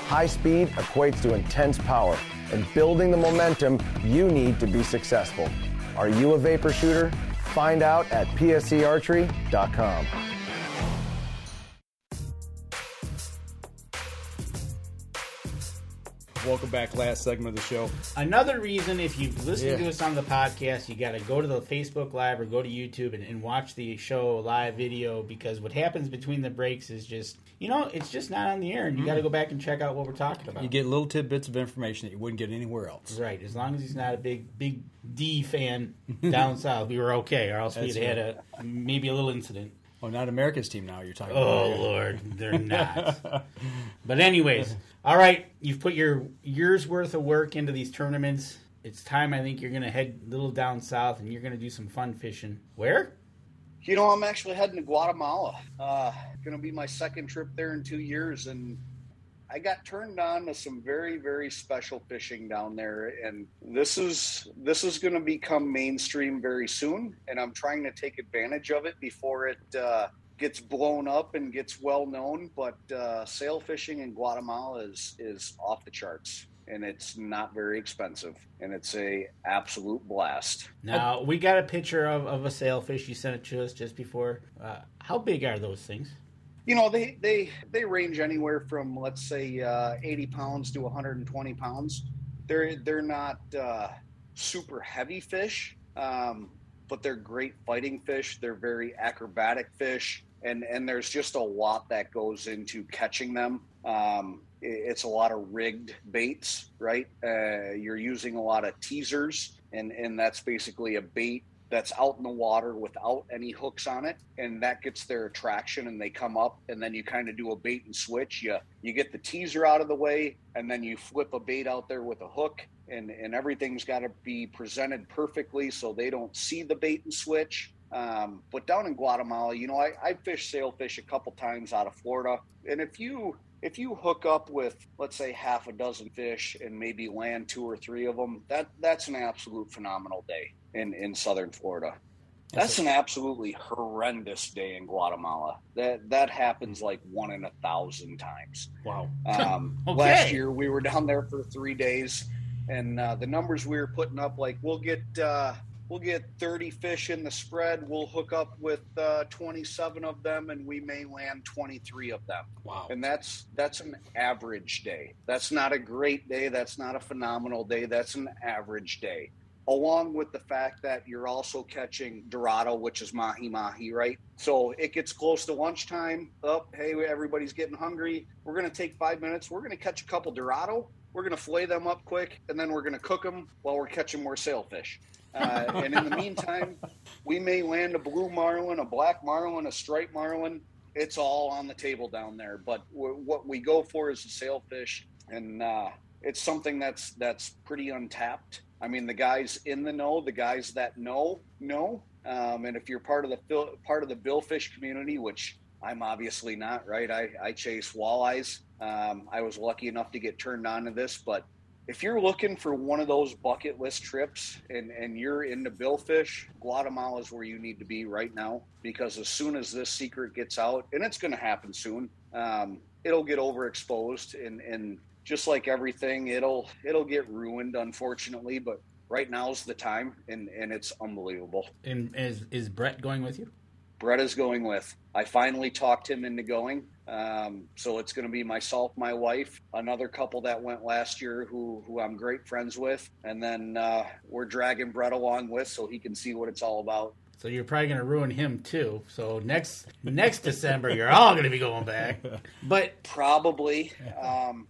H: High speed equates to intense power and building the momentum you need to be successful. Are you a vapor shooter? Find out at psearchery.com.
B: Welcome back. Last segment of the show.
D: Another reason, if you've listened to us on the podcast, you got to go to the Facebook Live or go to YouTube and watch the show live video, because what happens between the breaks is just, it's just not on the air, and you got to go back and check out what we're talking about.
B: You get little tidbits of information that you wouldn't get anywhere else.
D: Right. As long as he's not a big D fan down south, we were okay, or else we'd had maybe a little incident.
B: Oh, not America's team now you're talking about.
D: Oh, Lord, they're not. But anyways, all right, you've put your year's worth of work into these tournaments. It's time, I think, you're going to head a little down south, and you're going to do some fun fishing. Where?
E: I'm actually heading to Guatemala. Going to be my second trip there in 2 years, and I got turned on to some very, very special fishing down there, and this is going to become mainstream very soon, and I'm trying to take advantage of it before it gets blown up and gets well known. But sail fishing in Guatemala is off the charts, and it's not very expensive, and it's a absolute blast.
D: Now, we got a picture of a sailfish. You sent it to us just before. How big are those things?
E: They range anywhere from, let's say, 80 pounds to 120 pounds. They're not super heavy fish, but they're great fighting fish. They're very acrobatic fish, and there's just a lot that goes into catching them. It's a lot of rigged baits, right? You're using a lot of teasers, and that's basically a bait that's out in the water without any hooks on it, and that gets their attraction, and they come up, and then you kind of do a bait and switch. You get the teaser out of the way, and then you flip a bait out there with a hook, and everything's got to be presented perfectly so they don't see the bait and switch. But down in Guatemala, I fish sailfish a couple times out of Florida, and if you hook up with, let's say, half a dozen fish and maybe land 2 or 3 of them, that's an absolute phenomenal day in southern Florida. That's an absolutely horrendous day in Guatemala. That happens like 1 in 1,000 times.
B: Wow.
D: Okay.
E: Last year we were down there for 3 days, and the numbers we were putting up, like we'll get we'll get 30 fish in the spread. We'll hook up with 27 of them, and we may land 23 of them.
B: Wow.
E: And that's an average day. That's not a great day. That's not a phenomenal day. That's an average day. Along with the fact that you're also catching Dorado, which is mahi-mahi, right? So it gets close to lunchtime. Hey, everybody's getting hungry. We're going to take 5 minutes. We're going to catch a couple Dorado. We're going to fillet them up quick, and then we're going to cook them while we're catching more sailfish. And in the meantime, we may land a blue marlin, a black marlin, a striped marlin. It's all on the table down there. But what we go for is the sailfish, and it's something that's pretty untapped. I mean, the guys in the know, the guys that know. And if you're part of the billfish community, which I'm obviously not, right? I chase walleyes. I was lucky enough to get turned on to this, but if you're looking for one of those bucket list trips and you're into billfish, Guatemala is where you need to be right now, because as soon as this secret gets out, and it's going to happen soon, it'll get overexposed, and just like everything, it'll get ruined, unfortunately, but right now's the time, and it's unbelievable.
D: And is Brett going with you?
E: Brett is going with. I finally talked him into going. So it's going to be myself, my wife, another couple that went last year who I'm great friends with. And then we're dragging Brett along with so he can see what it's all about.
D: So you're probably going to ruin him too. So next December, you're all going to be going back. But
E: probably,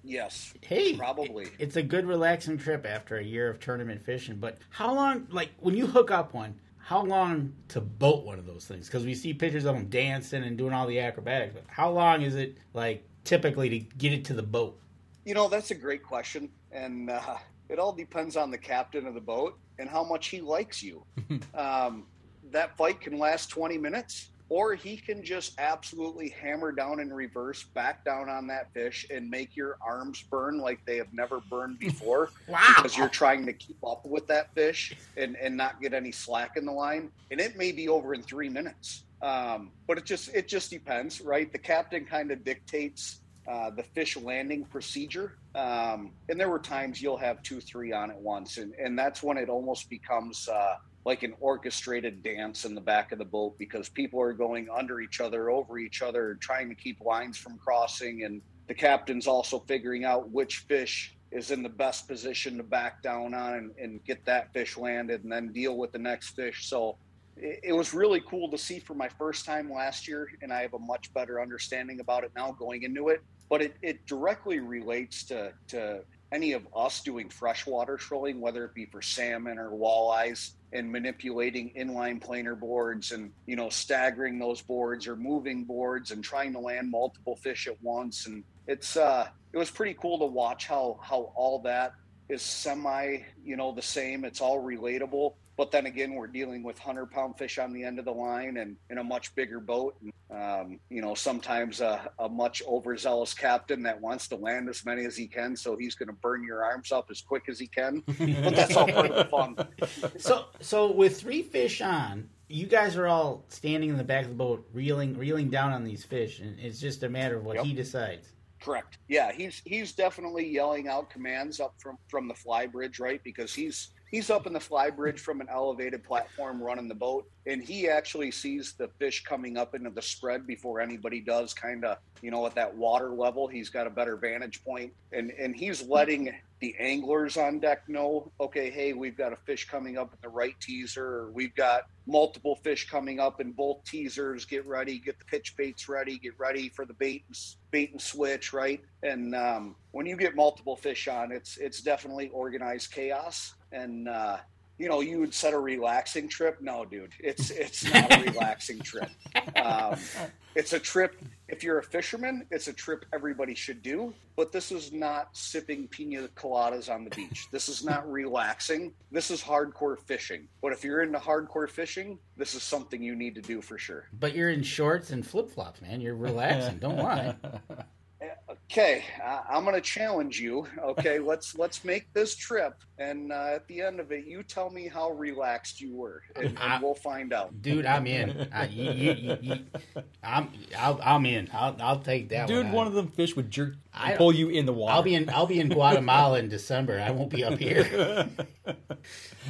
E: yes.
D: Hey,
E: probably.
D: It's a good relaxing trip after a year of tournament fishing. But how long, like when you hook up one, how long to boat one of those things? Because we see pictures of them dancing and doing all the acrobatics. But how long is it, like, typically to get it to the boat?
E: You know, that's a great question. And it all depends on the captain of the boat and how much he likes you. That fight can last 20 minutes, or he can just absolutely hammer down in reverse, back down on that fish, and make your arms burn like they have never burned before.
D: Wow.
E: Because you're trying to keep up with that fish and not get any slack in the line. And it may be over in 3 minutes. But it just depends, right? The captain kind of dictates the fish landing procedure. And there were times you'll have 2-3 on at once. And that's when it almost becomes like an orchestrated dance in the back of the boat, because people are going under each other, over each other, trying to keep lines from crossing. And the captain's also figuring out which fish is in the best position to back down on and get that fish landed and then deal with the next fish. So it was really cool to see for my first time last year, and I have a much better understanding about it now going into it. But it directly relates to any of us doing freshwater trolling, whether it be for salmon or walleyes, and manipulating inline planer boards and, you know, staggering those boards or moving boards and trying to land multiple fish at once. And it was pretty cool to watch how all that is semi, you know, the same. It's all relatable. But then again, we're dealing with 100-pound fish on the end of the line and in a much bigger boat. And, you know, sometimes a much overzealous captain that wants to land as many as he can, so he's going to burn your arms up as quick as he can. But that's all part of the fun.
D: So with 3 fish on, you guys are all standing in the back of the boat, reeling down on these fish, and it's just a matter of what he decides.
E: Correct. Yeah, he's definitely yelling out commands up from the fly bridge, right? Because he's up in the fly bridge from an elevated platform running the boat, and he actually sees the fish coming up into the spread before anybody does, kind of, you know, at that water level. He's got a better vantage point, and he's letting the anglers on deck know, okay, hey, we've got a fish coming up at the right teaser, or we've got multiple fish coming up in both teasers. Get ready, get the pitch baits ready, get ready for the bait and switch, right? And when you get multiple fish on, it's definitely organized chaos. And you know, you would set a relaxing trip. No, dude, it's not a relaxing trip. It's a trip. If you're a fisherman, it's a trip everybody should do. But this is not sipping pina coladas on the beach. This is not relaxing. This is hardcore fishing. But if you're into hardcore fishing, this is something you need to do for sure.
D: But you're in shorts and flip-flops, man. You're relaxing. Don't lie.
E: Okay, I'm going to challenge you. Okay, let's make this trip, and at the end of it, you tell me how relaxed you were, and we'll find out.
D: Dude, I'm in. I'm in. I'll take that.
B: Dude, one of them fish would jerk and pull you in the water.
D: I'll be in Guatemala in December. I won't be up here.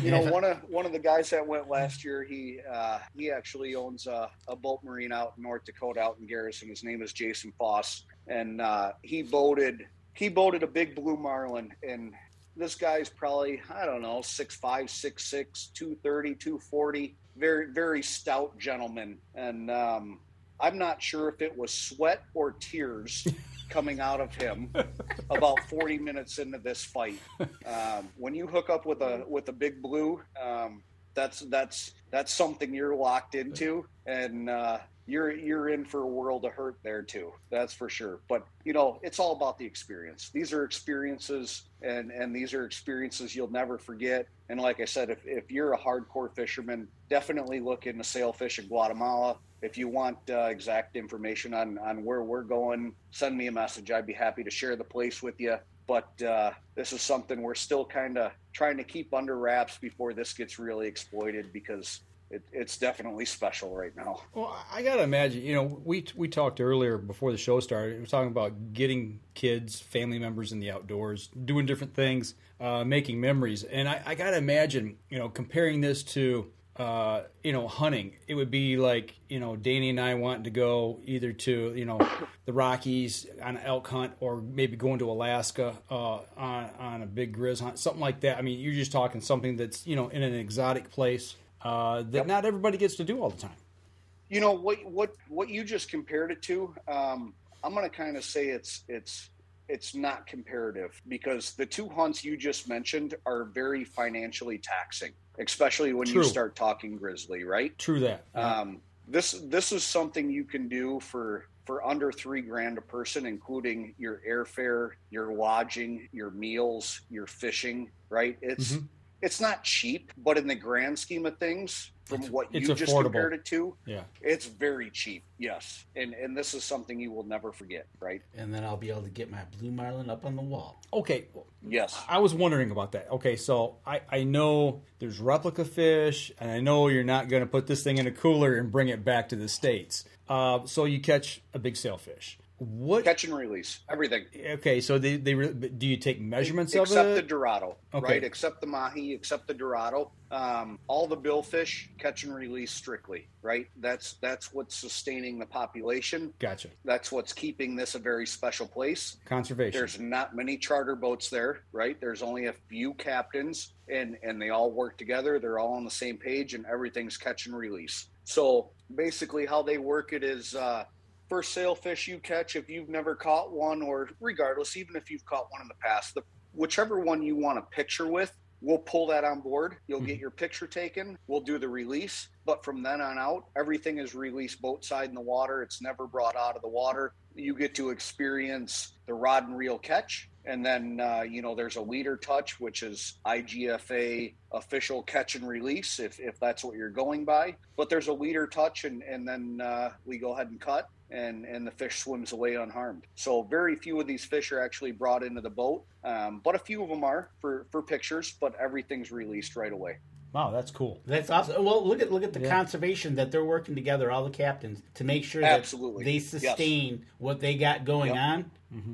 E: You know, one of the guys that went last year, he actually owns a boat marine out in North Dakota, out in Garrison. His name is Jason Foss, and he boated a big blue marlin. And this guy's probably, I don't know, 6'5", 6'6", 230, 240, very, very stout gentleman. And I'm not sure if it was sweat or tears coming out of him about 40 minutes into this fight. When you hook up with a big blue, that's something you're locked into, and you're in for a world of hurt there too. That's for sure. But you know, it's all about the experience. These are experiences, and these are experiences you'll never forget. And like I said, if you're a hardcore fisherman, definitely look into Sailfish in Guatemala. If you want exact information on where we're going, send me a message. I'd be happy to share the place with you. But this is something we're still kind of trying to keep under wraps before this gets really exploited, because it's definitely special right now.
B: Well, I got to imagine, you know, we talked earlier before the show started. We were talking about getting kids, family members in the outdoors, doing different things, making memories. And I got to imagine, you know, comparing this to, you know, hunting, it would be like, you know, Danny and I wanting to go either to, you know, the Rockies on an elk hunt, or maybe going to Alaska on a big grizz hunt, something like that. I mean, you're just talking something that's, you know, in an exotic place that not everybody gets to do all the time.
E: You know, what you just compared it to, I'm going to kind of say it's not comparative, because the two hunts you just mentioned are very financially taxing, especially when you start talking grizzly, right?
B: True that. Yeah.
E: This is something you can do for under $3,000 a person, including your airfare, your lodging, your meals, your fishing, right? It's not cheap, but in the grand scheme of things, from what you just compared it to, it's very cheap. Yes. And this is something you will never forget, right?
D: And then I'll be able to get my blue marlin up on the wall.
B: Okay.
E: Yes.
B: I was wondering about that. Okay, so I know there's replica fish, and I know you're not going to put this thing in a cooler and bring it back to the States. So you catch a big sailfish. What
E: catch and release, everything.
B: Okay, so do you take measurements of it?
E: Except the Dorado,
B: okay.
E: Right? Except the mahi, except the Dorado. All the billfish, catch and release strictly, right? That's what's sustaining the population.
B: Gotcha.
E: That's what's keeping this a very special place.
B: Conservation.
E: There's not many charter boats there, right? There's only a few captains, and they all work together. They're all on the same page, and everything's catch and release. So basically how they work it is, first sailfish you catch, if you've never caught one, or regardless, even if you've caught one in the past, whichever one you want to picture with, we'll pull that on board. You'll get your picture taken. We'll do the release. But from then on out, everything is released boat side in the water. It's never brought out of the water. You get to experience the rod and reel catch. And then, you know, there's a leader touch, which is IGFA official catch and release, if that's what you're going by. But there's a leader touch, and then we go ahead and cut, and the fish swims away unharmed. So very few of these fish are actually brought into the boat, but a few of them are for pictures, but everything's released right away.
B: Wow, that's cool.
D: That's awesome. Well, look at the conservation that they're working together, all the captains, to make sure that they sustain what they got going on. Mm-hmm.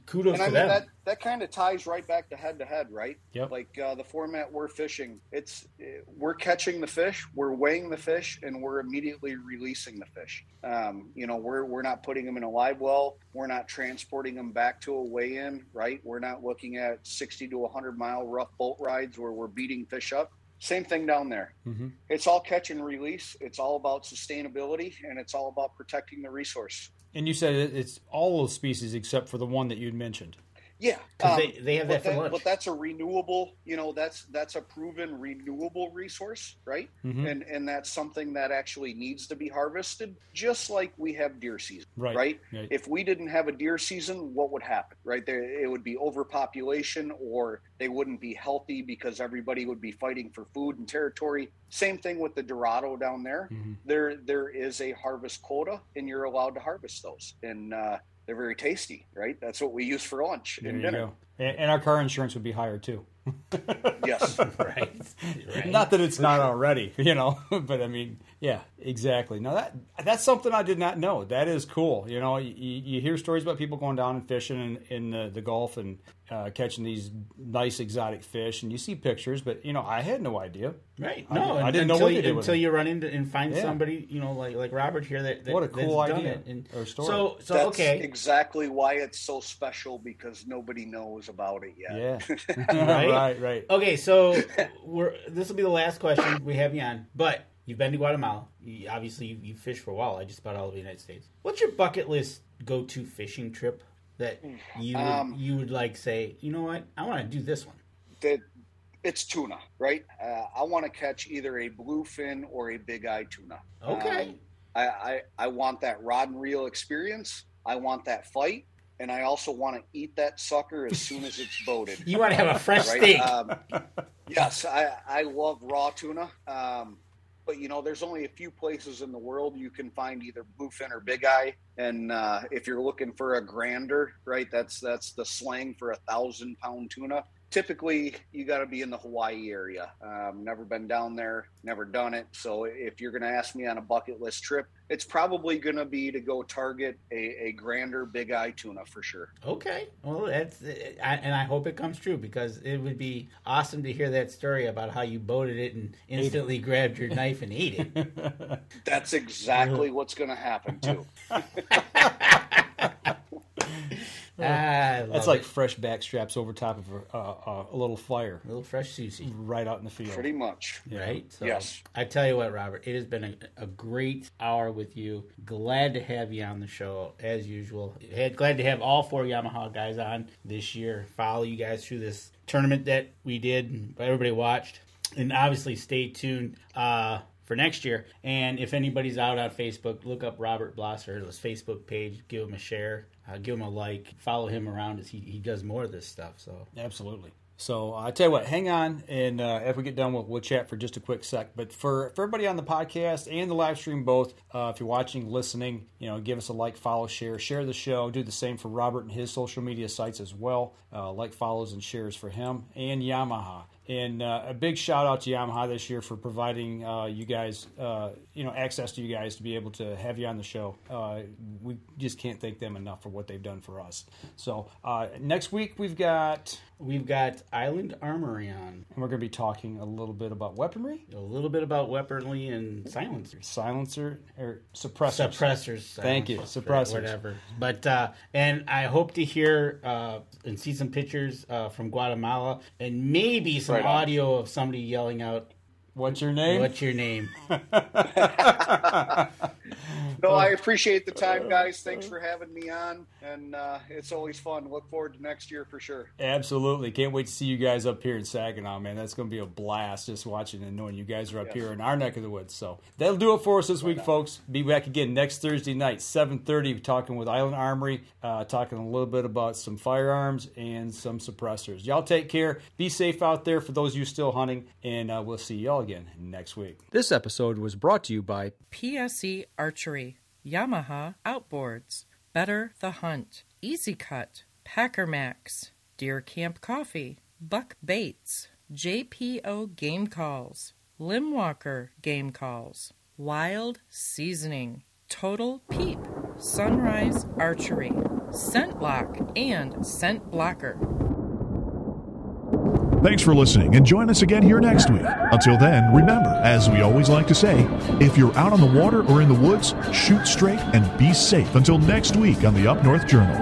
D: Kudos to them.
E: That kind of ties right back to head, right?
B: Yep.
E: Like the format we're fishing, we're catching the fish, we're weighing the fish, and we're immediately releasing the fish. You know, we're not putting them in a live well. We're not transporting them back to a weigh-in, right? We're not looking at 60 to 100 mile rough boat rides where we're beating fish up. Same thing down there. Mm-hmm. It's all catch and release. It's all about sustainability, and it's all about protecting the resource.
B: And you said it's all those species except for the one that you'd mentioned.
E: Yeah,
D: they have that for lunch.
E: But that's a renewable, you know, that's a proven renewable resource, right? Mm-hmm. And that's something that actually needs to be harvested, just like we have deer season, right? If we didn't have a deer season, what would happen, right? It would be overpopulation, or they wouldn't be healthy because everybody would be fighting for food and territory. Same thing with the Dorado down there. Mm-hmm. There is a harvest quota, and you're allowed to harvest those, and they're very tasty, right? That's what we use for lunch and dinner.
B: And our car insurance would be higher too.
E: Yes.
D: Right.
B: Not that it's not already, but I mean, yeah, exactly. No, that's something I did not know. That is cool. You hear stories about people going down and fishing in the Gulf and catching these nice exotic fish, and you see pictures, but I had no idea.
D: Right.
B: I didn't know what they did
D: until you run into and find somebody, like Robert here that
B: what a cool idea
D: or
B: story.
D: So
E: that's
D: okay,
E: exactly why it's so special, because nobody knows about it yet.
B: Yeah. right.
D: Okay, so this will be the last question we have you on, but you've been to Guatemala. Obviously, you fish for walleye just about all over the United States. What's your bucket list go-to fishing trip that you would like say, you know what, I want to do this one?
E: It's tuna, right? I want to catch either a bluefin or a big eye tuna.
D: Okay.
E: I want that rod and reel experience. I want that fight. And I also want to eat that sucker as soon as it's boated.
D: You want to have a fresh steak.
E: Yes, I love raw tuna. But, there's only a few places in the world you can find either bluefin or big eye. And if you're looking for a grander, right, that's the slang for 1,000-pound tuna. Typically, you got to be in the Hawaii area. Never been down there, never done it. So if you're going to ask me on a bucket list trip, it's probably going to be to go target a grander big eye tuna for sure.
D: Okay. Well, and I hope it comes true, because it would be awesome to hear that story about how you boated it and instantly grabbed your knife and ate it.
E: That's exactly what's going to happen too.
B: That's like fresh back straps over top of a little fire.
D: A little fresh sushi.
B: Right out in the field.
E: Pretty much.
D: Right? So,
E: yes.
D: I tell you what, Robert, it has been a great hour with you. Glad to have you on the show, as usual. Glad to have all 4 Yamaha guys on this year. Follow you guys through this tournament that we did and everybody watched. And obviously stay tuned for next year. And if anybody's out on Facebook, look up Robert Blosser, his Facebook page, give him a share, give him a like, follow him around as he does more of this stuff. So
B: absolutely. So I tell you what, hang on, and after we get done, we'll chat for just a quick sec. But for everybody on the podcast and the live stream both, if you're watching, listening, give us a like, follow, share the show. Do the same for Robert and his social media sites as well. Like, follows, and shares for him and Yamaha. And a big shout out to Yamaha this year for providing you guys, access to you guys to be able to have you on the show. We just can't thank them enough for what they've done for us. So next week we've got
D: Island Armory on,
B: and we're going to be talking a little bit about weaponry,
D: a little bit about weaponry and
B: silencer or suppressors.
D: Thank you,
B: suppressors,
D: whatever. But and I hope to hear and see some pictures from Guatemala, and maybe some audio of somebody yelling out,
B: "What's your name?
D: What's your name?"
E: No, I appreciate the time, guys. Thanks for having me on, and it's always fun. Look forward to next year for sure.
B: Absolutely. Can't wait to see you guys up here in Saginaw, man. That's going to be a blast just watching and knowing you guys are up here in our neck of the woods. So that'll do it for us this week, folks. Be back again next Thursday night, 7:30, talking with Island Armory, talking a little bit about some firearms and some suppressors. Y'all take care. Be safe out there for those of you still hunting, and we'll see y'all again next week. This episode was brought to you by
C: PSE Archery, Yamaha Outboards, Better the Hunt, Easy Cut, Packer Max, Deer Camp Coffee, Buck Baits, JPO Game Calls, Limwalker Game Calls, Wild Seasoning, Total Peep, Sunrise Archery, Scent Lock, and Scent Blocker.
A: Thanks for listening, and join us again here next week. Until then, remember, as we always like to say, if you're out on the water or in the woods, shoot straight and be safe. Until next week on the Up North Journal.